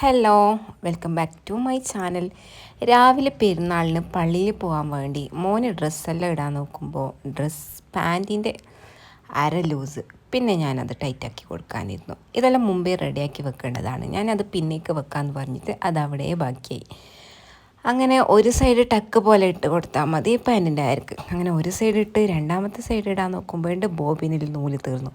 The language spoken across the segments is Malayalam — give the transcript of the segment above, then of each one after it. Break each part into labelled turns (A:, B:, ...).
A: Hello, welcome back to my channel. രാവിലെ പെരുന്നാളിന് പള്ളിയിൽ പോകാൻ വേണ്ടി മോന് ഡ്രസ്സെല്ലാം ഇടാൻ നോക്കുമ്പോൾ പാൻറ്റിൻ്റെ അര ലൂസ്, പിന്നെ ഞാനത് ടൈറ്റാക്കി കൊടുക്കാനിരുന്നു. ഇതെല്ലാം മുമ്പേ റെഡിയാക്കി വെക്കേണ്ടതാണ്. ഞാനത് പിന്നേക്ക് വെക്കാമെന്ന് പറഞ്ഞിട്ട് അത് അവിടെ ബാക്കിയായി. അങ്ങനെ ഒരു സൈഡ് ടക്ക് പോലെ ഇട്ട് കൊടുത്താൽ മതി പാൻറ്റിൻ്റെ അയർക്ക്. അങ്ങനെ ഒരു സൈഡ് ഇട്ട് രണ്ടാമത്തെ സൈഡ് ഇടാൻ നോക്കുമ്പോൾ ബോബിനിൽ നൂല് തീർന്നു.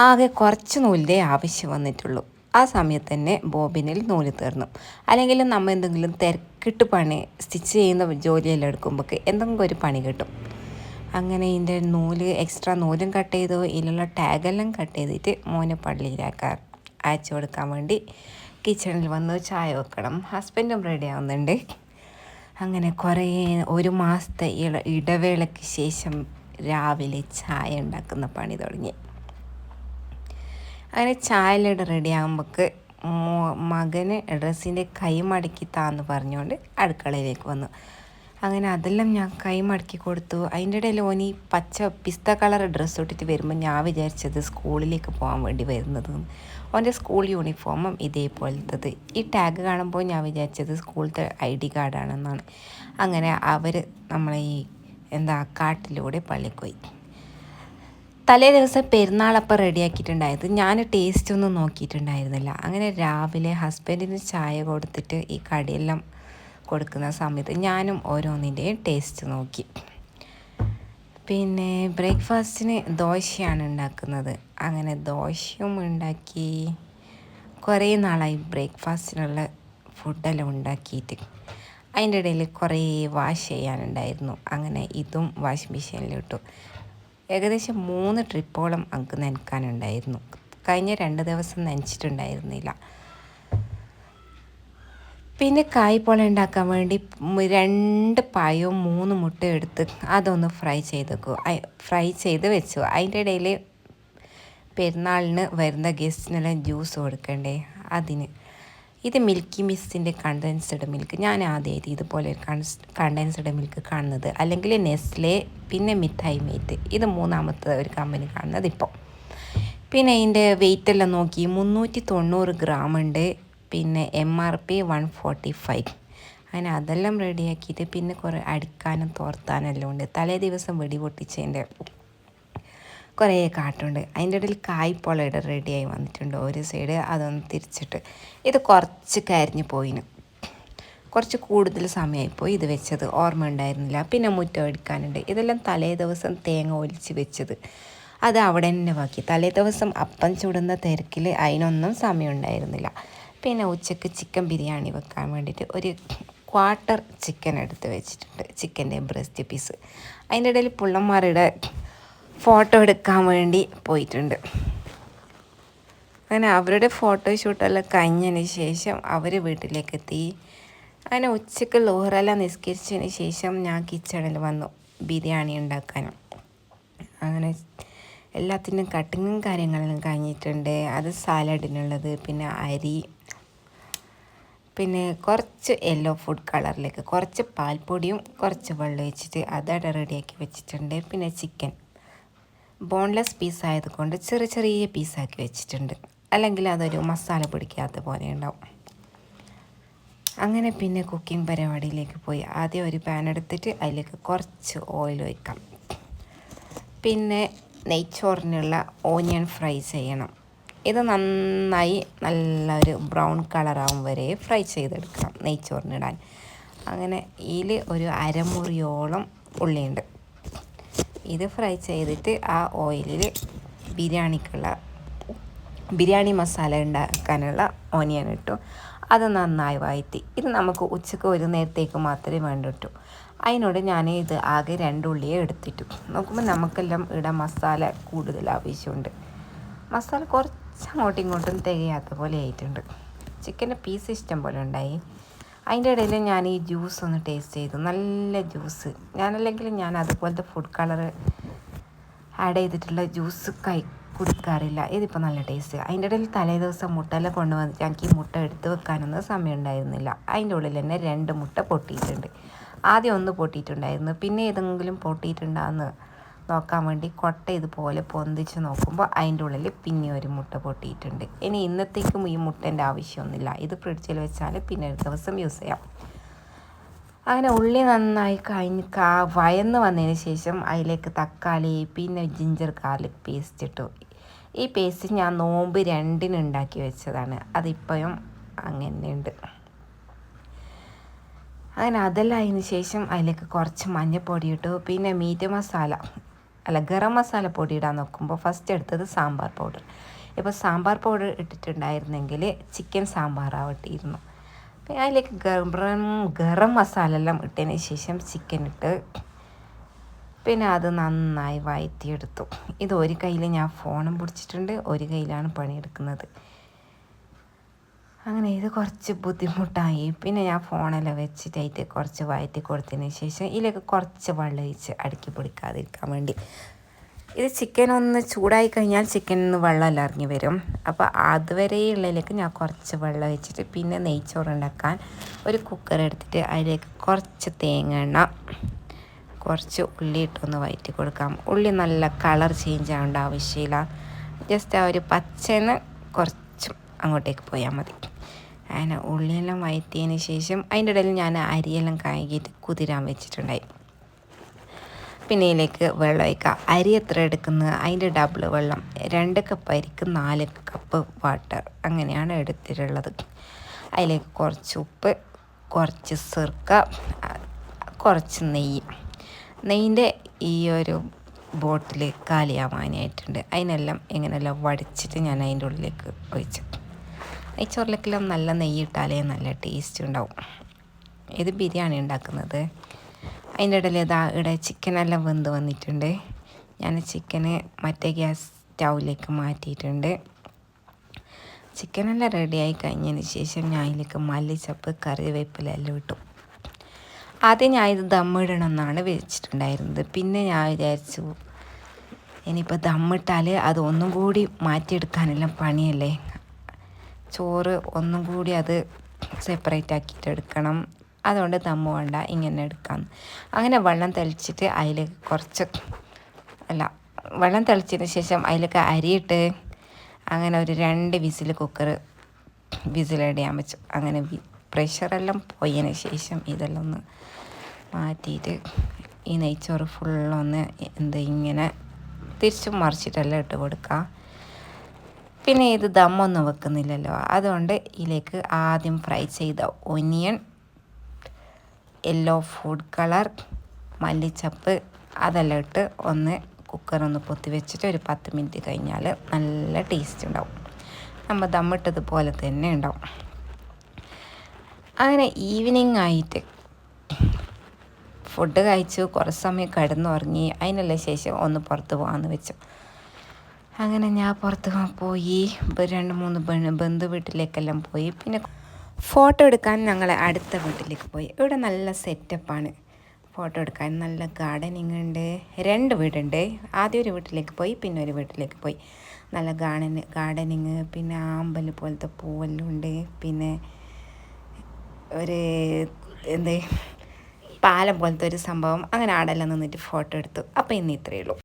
A: ആകെ കുറച്ച് നൂലിൻ്റെ ആവശ്യം വന്നിട്ടുള്ളൂ. ആ സമയത്ത് തന്നെ ബോബിനിൽ നൂല് തീർന്നു. അല്ലെങ്കിൽ നമ്മൾ എന്തെങ്കിലും തിരക്കിട്ട് പണി സ്റ്റിച്ച് ചെയ്യുന്ന ജോലിയെല്ലാം എടുക്കുമ്പോൾ എന്തെങ്കിലും ഒരു പണി കിട്ടും. അങ്ങനെ ഇതിൻ്റെ എക്സ്ട്രാ നൂലും കട്ട് ചെയ്തു, ഇതിലുള്ള ടാഗെല്ലാം കട്ട് ചെയ്തിട്ട് മോനെ പള്ളിയിലാക്കാൻ അയച്ചു കൊടുക്കാൻ വേണ്ടി കിച്ചണിൽ വന്ന് ചായ വെക്കണം. ഹസ്ബൻഡും റെഡി ആവുന്നുണ്ട്. അങ്ങനെ ഒരു മാസത്തെ ഇടവേളയ്ക്ക് ശേഷം രാവിലെ ചായ ഉണ്ടാക്കുന്ന പണി തുടങ്ങി. അങ്ങനെ ചായയിലിട്ട് റെഡി ആകുമ്പോൾക്ക് മകന് ഡ്രസ്സിൻ്റെ കൈ മടക്കി താന്ന് പറഞ്ഞുകൊണ്ട് അടുക്കളയിലേക്ക് വന്നു. അങ്ങനെ അതെല്ലാം ഞാൻ കൈ മടക്കി കൊടുത്തു. അതിൻ്റെ ഇടയിൽ ഓനി പിസ്ത കളർ ഡ്രസ്സ് ഇട്ടിട്ട് വരുമ്പോൾ ഞാൻ വിചാരിച്ചത് സ്കൂളിലേക്ക് പോകാൻ വേണ്ടി വരുന്നത്. ഓൻ്റെ സ്കൂൾ യൂണിഫോമും ഇതേപോലത്തത്. ഈ ടാഗ് കാണുമ്പോൾ ഞാൻ വിചാരിച്ചത് സ്കൂളത്തെ ID കാർഡാണെന്നാണ്. അങ്ങനെ അവർ നമ്മളെ കാട്ടിലൂടെ പള്ളിക്ക് പോയി. തലേ ദിവസം പെരുന്നാളപ്പം റെഡിയാക്കിയിട്ടുണ്ടായത് ഞാൻ ടേസ്റ്റ് ഒന്നും നോക്കിയിട്ടുണ്ടായിരുന്നില്ല. അങ്ങനെ രാവിലെ ഹസ്ബൻഡിന് ചായ കൊടുത്തിട്ട് ഈ കടിയെല്ലാം കൊടുക്കുന്ന സമയത്ത് ഞാനും ഓരോന്നിൻ്റെയും ടേസ്റ്റ് നോക്കി. പിന്നെ ബ്രേക്ക്ഫാസ്റ്റിന് ദോശയാണ് ഉണ്ടാക്കുന്നത്. അങ്ങനെ ദോശയും ഉണ്ടാക്കി. കുറേ നാളായി ബ്രേക്ക്ഫാസ്റ്റിനുള്ള ഫുഡെല്ലാം ഉണ്ടാക്കിയിട്ട്. അതിൻ്റെ ഇടയിൽ കുറേ വാഷ് ചെയ്യാനുണ്ടായിരുന്നു. അങ്ങനെ ഇതും വാഷിംഗ് മെഷീനിലിട്ടു. ഏകദേശം 3 ട്രിപ്പോളം നമുക്ക് നനയ്ക്കാനുണ്ടായിരുന്നു. കഴിഞ്ഞ 2 ദിവസം നനച്ചിട്ടുണ്ടായിരുന്നില്ല. പിന്നെ കായ്പോള ഉണ്ടാക്കാൻ വേണ്ടി 2 പായവും 3 മുട്ടയും എടുത്ത് അതൊന്ന് ഫ്രൈ ചെയ്ത് വെച്ചു. അതിൻ്റെ ഇടയിൽ പെരുന്നാളിന് വരുന്ന ഗസ്റ്റിനെല്ലാം ജ്യൂസ് കൊടുക്കണ്ടേ, അതിന്. ഇത് മിൽക്കി മിസ്റ്റിൻ്റെ കണ്ടൻസ്ഡ് മിൽക്ക്. ഞാൻ ആദ്യമായിട്ട് ഇതുപോലെ കണ്ടൻസ്ഡ് മിൽക്ക് കാണുന്നത്. അല്ലെങ്കിൽ നെസ്ലെ, പിന്നെ മിഠായി മേറ്റ്. ഇത് 3ാമത്തെ ഒരു കമ്പനി കാണുന്നത് ഇപ്പോൾ. പിന്നെ ഇതിൻ്റെ വെയിറ്റെല്ലാം നോക്കി 390 ഗ്രാം ഉണ്ട്. പിന്നെ MRP 145. അങ്ങനെ അതെല്ലാം റെഡിയാക്കിയിട്ട് പിന്നെ കുറേ അടിക്കാനും തോർത്താനെല്ലാം ഉണ്ട്. തലേ ദിവസം വെടി പൊട്ടിച്ചതിൻ്റെ കുറേ കാട്ടുണ്ട്. അതിൻ്റെ ഇടയിൽ കായ്പോളയുടെ റെഡിയായി വന്നിട്ടുണ്ട്. ഒരു സൈഡ് അതൊന്ന് തിരിച്ചിട്ട് ഇത് കുറച്ച് കരിഞ്ഞു പോയിന്. കുറച്ച് കൂടുതൽ സമയമായിപ്പോയി ഇത് വെച്ചത്, ഓർമ്മ ഉണ്ടായിരുന്നില്ല. പിന്നെ മുറ്റം അടിക്കാനുണ്ട്. ഇതെല്ലാം തലേ ദിവസം തേങ്ങ ഒലിച്ച് വെച്ചത്, അത് അവിടെ തന്നെ ബാക്കി. തലേ ദിവസം അപ്പം ചുടുന്ന തിരക്കിൽ അതിനൊന്നും സമയം ഉണ്ടായിരുന്നില്ല. പിന്നെ ഉച്ചയ്ക്ക് ചിക്കൻ ബിരിയാണി വെക്കാൻ വേണ്ടിയിട്ട് ഒരു ക്വാർട്ടർ ചിക്കൻ എടുത്ത് വെച്ചിട്ടുണ്ട്, ചിക്കൻ്റെ ബ്രസ്റ്റ് പീസ്. അതിൻ്റെ ഇടയിൽ പുള്ളന്മാരുടെ ഫോട്ടോ എടുക്കാൻ വേണ്ടി പോയിട്ടുണ്ട്. അങ്ങനെ അവരുടെ ഫോട്ടോഷൂട്ടെല്ലാം കഴിഞ്ഞതിന് ശേഷം അവർ വീട്ടിലേക്ക് എത്തി. അങ്ങനെ ഉച്ചയ്ക്ക് ലോഹറെല്ലാം നിസ്കരിച്ചതിന് ശേഷം ഞാൻ കിച്ചണിൽ വന്നു ബിരിയാണി ഉണ്ടാക്കാനും. അങ്ങനെ എല്ലാത്തിനും കട്ടിങ്ങും കാര്യങ്ങളെല്ലാം കഴിഞ്ഞിട്ടുണ്ട്. അത് സാലഡിനുള്ളത്, പിന്നെ അരി, പിന്നെ കുറച്ച് യെല്ലോ ഫുഡ് കളറിലേക്ക് കുറച്ച് പാൽപ്പൊടിയും കുറച്ച് വെള്ളം ഒഴിച്ചിട്ട് അതവിടെ റെഡിയാക്കി വെച്ചിട്ടുണ്ട്. പിന്നെ ചിക്കൻ ബോൺലെസ് പീസായതുകൊണ്ട് ചെറിയ പീസാക്കി വെച്ചിട്ടുണ്ട്. അല്ലെങ്കിൽ അതൊരു മസാല പിടിക്കാത്ത പോലെ ഉണ്ടാവും. അങ്ങനെ പിന്നെ കുക്കിംഗ് പരിപാടിയിലേക്ക് പോയി. ആദ്യം ഒരു പാൻ എടുത്തിട്ട് അതിലേക്ക് കുറച്ച് ഓയിൽ ഒഴിക്കാം. പിന്നെ നെയ്ച്ചോറിനുള്ള ഓനിയൻ ഫ്രൈ ചെയ്യണം. ഇത് നന്നായി നല്ലൊരു ബ്രൗൺ കളറാവും വരെ ഫ്രൈ ചെയ്തെടുക്കണം നെയ്ച്ചോറിനിടാൻ. അങ്ങനെ ഇതിൽ ഒരു അരമുറിയോളം ഉള്ളിയുണ്ട്. ഇത് ഫ്രൈ ചെയ്തിട്ട് ആ ഓയിലിൽ ബിരിയാണി മസാല ഉണ്ടാക്കാനുള്ള ഓനിയൻ ഇട്ടു. അത് നന്നായി വഴറ്റി. ഇത് നമുക്ക് ഉച്ചയ്ക്ക് ഒരു നേരത്തേക്ക് മാത്രമേ വേണ്ടിട്ടു. അതിനോട് ഞാൻ ഇത് ആകെ 2 ഉള്ളിയെ എടുത്തിട്ടു. നോക്കുമ്പോൾ നമുക്കെല്ലാം ഇവിടെ മസാല കൂടുതൽ ആവശ്യമുണ്ട്. മസാല കുറച്ച് അങ്ങോട്ടും ഇങ്ങോട്ടും തികയാത്ത പോലെ ആയിട്ടുണ്ട്. ചിക്കൻ്റെ പീസ് ഇഷ്ടം പോലെ ഉണ്ടായി. അതിൻ്റെ ഇടയിൽ ഞാൻ ഈ ജ്യൂസ് ഒന്ന് ടേസ്റ്റ് ചെയ്തു. നല്ല ജ്യൂസ്. ഞാൻ അതുപോലത്തെ ഫുഡ് കളർ ആഡ് ചെയ്തിട്ടുള്ള ജ്യൂസ് കുടിക്കാറില്ല. ഇതിപ്പോൾ നല്ല ടേസ്റ്റ്. അതിൻ്റെ ഇടയിൽ തലേ ദിവസം മുട്ടയെല്ലാം കൊണ്ടുവന്നിട്ട് എനിക്ക് ഈ മുട്ട എടുത്ത് വെക്കാനൊന്നും സമയം ഉണ്ടായിരുന്നില്ല. അതിൻ്റെ ഉള്ളിൽ തന്നെ 2 മുട്ട പൊട്ടിയിട്ടുണ്ട്. ആദ്യം 1 പൊട്ടിയിട്ടുണ്ടായിരുന്നു. പിന്നെ ഏതെങ്കിലും പൊട്ടിയിട്ടുണ്ടാകുന്ന നോക്കാൻ വേണ്ടി കൊട്ട ഇതുപോലെ പൊന്തിച്ച് നോക്കുമ്പോൾ അതിൻ്റെ ഉള്ളിൽ പിന്നെ ഒരു മുട്ട പൊട്ടിയിട്ടുണ്ട്. ഇനി ഇന്നത്തേക്കും ഈ മുട്ടേൻ്റെ ആവശ്യമൊന്നുമില്ല. ഇത് ഫ്രിഡ്ജിൽ വെച്ചാൽ പിന്നെ ഒരു ദിവസം യൂസ് ചെയ്യാം. അങ്ങനെ ഉള്ളി നന്നായി വയന്ന് വന്നതിന് ശേഷം അതിലേക്ക് തക്കാളി പിന്നെ ജിഞ്ചർ ഗാർലിക് പേസ്റ്റ് ഇട്ടു. ഈ പേസ്റ്റ് ഞാൻ നോമ്പ് 2 ഉണ്ടാക്കി വെച്ചതാണ്. അതിപ്പോഴും അങ്ങനെയുണ്ട്. അങ്ങനെ അതെല്ലാം അതിന് ശേഷം അതിലേക്ക് കുറച്ച് മഞ്ഞൾപ്പൊടി ഇട്ടു. പിന്നെ ഗരം മസാല പൊടി ഇടാൻ നോക്കുമ്പോൾ ഫസ്റ്റ് എടുത്തത് സാമ്പാർ പൗഡർ. ഇപ്പോൾ സാമ്പാർ പൗഡർ ഇട്ടിട്ടുണ്ടായിരുന്നെങ്കിൽ ചിക്കൻ സാമ്പാറാവട്ടിയിരുന്നു. പിന്നെ അതിലേക്ക് ഗരം മസാല എല്ലാം ഇട്ടതിന് ശേഷം ചിക്കൻ ഇട്ട് പിന്നെ അത് നന്നായി വഴറ്റിയെടുത്തു. ഇത് ഒരു കയ്യിൽ ഞാൻ ഫോണും പിടിച്ചിട്ടുണ്ട്, ഒരു കയ്യിലാണ് പണിയെടുക്കുന്നത്. അങ്ങനെ ഇത് കുറച്ച് ബുദ്ധിമുട്ടായി. പിന്നെ ഞാൻ ഫോണെല്ലാം വെച്ചിട്ടായിട്ട് കുറച്ച് വഴറ്റി കൊടുത്തതിന് ശേഷം ഇതിലേക്ക് കുറച്ച് വെള്ളം ഒഴിച്ച് അടുക്കി പിടിക്കാതിരിക്കാൻ വേണ്ടി. ഇത് ചിക്കൻ ഒന്ന് ചൂടായി കഴിഞ്ഞാൽ ചിക്കനിൽ നിന്ന് വെള്ളമെല്ലാം ഇറങ്ങി വരും. അപ്പോൾ അതുവരെയുള്ളതിലേക്ക് ഞാൻ കുറച്ച് വെള്ളം ഒഴിച്ചിട്ട് പിന്നെ നെയ്ച്ചോറ് ഉണ്ടാക്കാൻ ഒരു കുക്കർ എടുത്തിട്ട് അതിലേക്ക് കുറച്ച് തേങ്ങ എണ്ണ, കുറച്ച് ഉള്ളി ഇട്ടൊന്ന് വഴറ്റി കൊടുക്കാം. ഉള്ളി നല്ല കളർ ചേഞ്ച് ആവേണ്ട ആവശ്യമില്ല. ജസ്റ്റ് ആ ഒരു പച്ചന് കുറച്ചും അങ്ങോട്ടേക്ക് പോയാൽ മതി. അങ്ങനെ ഉള്ളിയെല്ലാം വഴറ്റിയതിന് ശേഷം അതിൻ്റെ ഇടയിൽ ഞാൻ അരിയെല്ലാം കഴുകിയിട്ട് കുതിരാൻ വെച്ചിട്ടുണ്ടായി. പിന്നെ ഇതിലേക്ക് വെള്ളം ഒഴിക്കുക. അരി എത്ര എടുക്കുന്നത് അതിൻ്റെ ഡബിൾ വെള്ളം. 2 കപ്പ് അരിക്ക് 4 കപ്പ് വാട്ടർ, അങ്ങനെയാണ് എടുത്തിട്ടുള്ളത്. അതിലേക്ക് കുറച്ച് ഉപ്പ്, കുറച്ച് സിർക്ക, കുറച്ച് നെയ്യിൻ്റെ ഈ ഒരു ബോട്ടിൽ കാലിയാവാനായിട്ടുണ്ട്. അതിനെല്ലാം എങ്ങനെയെല്ലാം വടിച്ചിട്ട് ഞാൻ അതിൻ്റെ ഉള്ളിലേക്ക് ഒഴിച്ചു. നെയ്ച്ചോറിലേക്കെല്ലാം നല്ല നെയ്യിട്ടാലേ നല്ല ടേസ്റ്റ് ഉണ്ടാവും. ഇത് ബിരിയാണി ഉണ്ടാക്കുന്നത്. അതിൻ്റെ ഇടയിൽ ഇവിടെ ചിക്കനെല്ലാം വെന്ത് വന്നിട്ടുണ്ട്. ഞാൻ ചിക്കന് മറ്റേ ഗ്യാസ് സ്റ്റൗവിലേക്ക് മാറ്റിയിട്ടുണ്ട്. ചിക്കനെല്ലാം റെഡിയായി കഴിഞ്ഞതിന് ശേഷം ഞാൻ അതിലേക്ക് മല്ലിച്ചപ്പ്, കറിവേപ്പില എല്ലാം ഇട്ടു. ആദ്യം ഞാൻ ഇത് ദമ്മിടണം എന്നാണ് വെച്ചിട്ടുണ്ടായിരുന്നത്. പിന്നെ ഞാൻ വിചാരിച്ചു ഇനിയിപ്പോൾ ദമ്മിട്ടാൽ അത് ഒന്നും കൂടി മാറ്റിയെടുക്കാനെല്ലാം പണിയല്ലേ, ചോറ് ഒന്നും കൂടി അത് സെപ്പറേറ്റ് ആക്കിയിട്ട് എടുക്കണം. അതുകൊണ്ട് ദമ്മ് വേണ്ട, ഇങ്ങനെ എടുക്കാം. അങ്ങനെ വെള്ളം തെളിച്ചിട്ട് അതിലേക്ക് വെള്ളം തെളിച്ചതിന് ശേഷം അതിലേക്ക് അരിയിട്ട് അങ്ങനെ ഒരു 2 വിസിൽ വിസിലടിയാൻ വെച്ചു. അങ്ങനെ പ്രഷറെല്ലാം പോയതിന് ശേഷം ഇതെല്ലാം ഒന്ന് മാറ്റിയിട്ട് ഈ നെയ്ച്ചോറ് ഫുള്ളൊന്ന് ഇങ്ങനെ തിരിച്ചും മറിച്ചിട്ടെല്ലാം ഇട്ട് കൊടുക്കുക. പിന്നെ ഇത് ദമ്മൊന്നും വെക്കുന്നില്ലല്ലോ, അതുകൊണ്ട് ഇതിലേക്ക് ആദ്യം ഫ്രൈ ചെയ്ത ഒനിയൻ, യെല്ലോ ഫുഡ് കളർ, മല്ലിച്ചപ്പ് അതെല്ലാം ഇട്ട് ഒന്ന് കുക്കറൊന്ന് പൊത്തി വെച്ചിട്ട് ഒരു 10 മിനിറ്റ് കഴിഞ്ഞാൽ നല്ല ടേസ്റ്റ് ഉണ്ടാവും. നമ്മൾ ദമ്മിട്ടതുപോലെ തന്നെ ഉണ്ടാവും. അങ്ങനെ ഈവനിങ് ആയിട്ട് ഫുഡ് കഴിച്ചു, കുറച്ച് സമയം കിടന്നുറങ്ങി. അതിനുള്ള ശേഷം ഒന്ന് പുറത്ത് പോകാമെന്ന് വെച്ചു. അങ്ങനെ ഞാൻ പുറത്ത് പോയി 2-3 ബന്ധു വീട്ടിലേക്കെല്ലാം പോയി. പിന്നെ ഫോട്ടോ എടുക്കാൻ ഞങ്ങൾ അടുത്ത വീട്ടിലേക്ക് പോയി. ഇവിടെ നല്ല സെറ്റപ്പാണ്. ഫോട്ടോ എടുക്കാൻ നല്ല ഗാർഡനിങ് ഉണ്ട്. 2 വീടുണ്ട്. ആദ്യം ഒരു വീട്ടിലേക്ക് പോയി, പിന്നെ ഒരു വീട്ടിലേക്ക് പോയി. നല്ല ഗാർഡനിങ്, പിന്നെ ആമ്പൽ പോലത്തെ പൂവെല്ലാം ഉണ്ട്. പിന്നെ ഒരു പാലം പോലത്തെ ഒരു സംഭവം. അങ്ങനെ ആടെല്ലാം നിന്നിട്ട് ഫോട്ടോ എടുത്തു. അപ്പോൾ ഇന്ന് ഇത്രയേ ഉള്ളൂ.